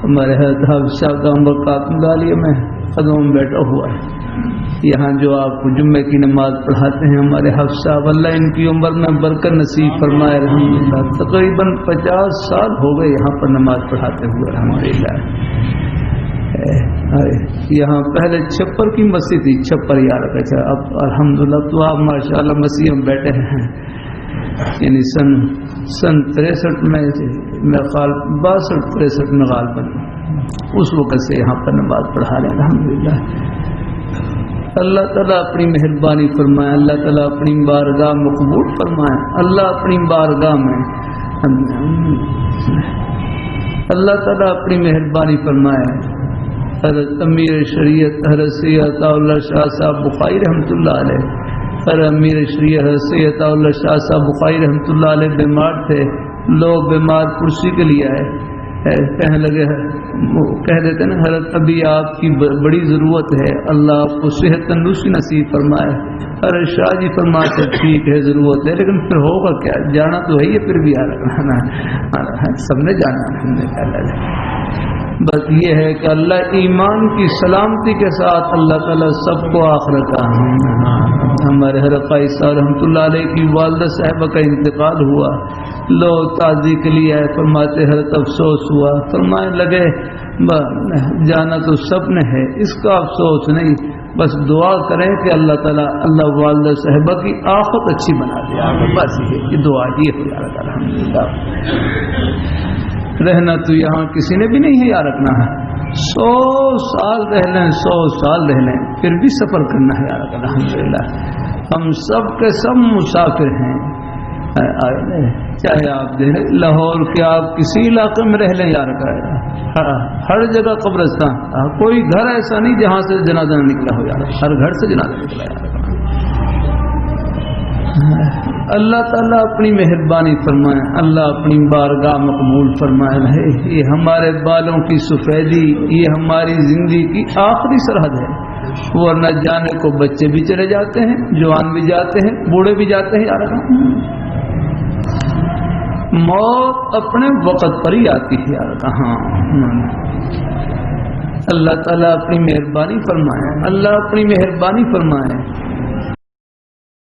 ہمارے حضرت شاہ برکات عالیہ میں قدموں میں بیٹھا ہوا ہے، یہاں جو آپ کو جمعے کی نماز پڑھاتے ہیں ہمارے حافظ صاحب، اللہ ان کی عمر میں برکت نصیب فرمائے الحمدللہ۔ تقریباً 50 سال ہو گئے یہاں پر نماز پڑھاتے ہوئے الحمدللہ۔ یہاں پہلے چھپر کی مسجد تھی، چھپر یار اچھا، اب الحمدللہ تو آپ ماشاءاللہ مسیح میں بیٹھے ہیں، یعنی سن 63 میں میرا خیال 62-63 میں غالباً اس وقت سے یہاں پر نماز پڑھا رہے ہیں الحمدللہ۔ اللہ تعالیٰ اپنی مہربانی فرمائے، اللہ تعالیٰ اپنی بارگاہ مقبول فرمائے، اللہ اپنی بارگاہ میں اللہ تعالیٰ اپنی مہربانی فرمائے۔ حضرت امیر شریعت حضرت سید عطا اللہ شاہ صاحب بخاری رحمۃ اللہ علیہ، حضرت امیر شریعت حضرت سید عطا اللہ شاہ صاحب بخاری رحمۃ اللہ علیہ بیمار تھے، لوگ بیمار کرسی کے لیے آئے، کہنے لگے، کہہ دیتے نا حضرت ابھی آپ کی بڑی ضرورت ہے، اللہ آپ کو صحت تندرستی نصیب فرمائے۔ ارے شاہ جی فرماتے ٹھیک ہے ضرورت ہے، لیکن پھر ہوگا کیا، جانا تو ہے ہی، پھر بھی آ رہا سب نے جانا ہے، بس یہ ہے کہ اللہ ایمان کی سلامتی کے ساتھ اللہ تعالیٰ سب کو آخرت کا۔ ہمارے حضرت قائد صاحب رحمۃ اللہ علیہ کی والدہ صاحبہ کا انتقال ہوا، لوگ تعزیے کے لیے آئے، فرماتے حضرت افسوس ہوا، فرمانے لگے جانا تو سب نے ہے، اس کا افسوس نہیں، بس دعا کریں کہ اللہ تعالیٰ اللہ والدہ صاحبہ کی آخرت اچھی بنا دے، بس یہ دعا ہی ہے الحمدللہ۔ رہنا تو یہاں کسی نے بھی نہیں ہے، یاد رکھنا ہے 100 سال رہ لیں، 100 سال رہ لیں، پھر بھی سفر کرنا ہے یاد رکھنا الحمدللہ۔ ہم سب کے سب مسافر ہیں، چاہے آپ لاہور کے آپ کسی علاقے میں رہ لیں، یاد رکھا ہر جگہ قبرستان، کوئی گھر ایسا نہیں جہاں سے جنازہ نہ نکلا ہو، یار ہر گھر سے جنازہ نکلا یار۔ اللہ تعالیٰ اپنی مہربانی فرمائے، اللہ اپنی بارگاہ مقبول فرمائے۔ یہ ہمارے بالوں کی سفیدی، یہ ہماری زندگی کی آخری سرحد ہے، ورنہ جانے کو بچے بھی چلے جاتے ہیں، جوان بھی جاتے ہیں، بوڑھے بھی جاتے ہیں، یار موت اپنے وقت پر ہی آتی ہے یار کہاں۔ اللہ تعالیٰ اپنی مہربانی فرمائے، اللہ اپنی مہربانی فرمائے۔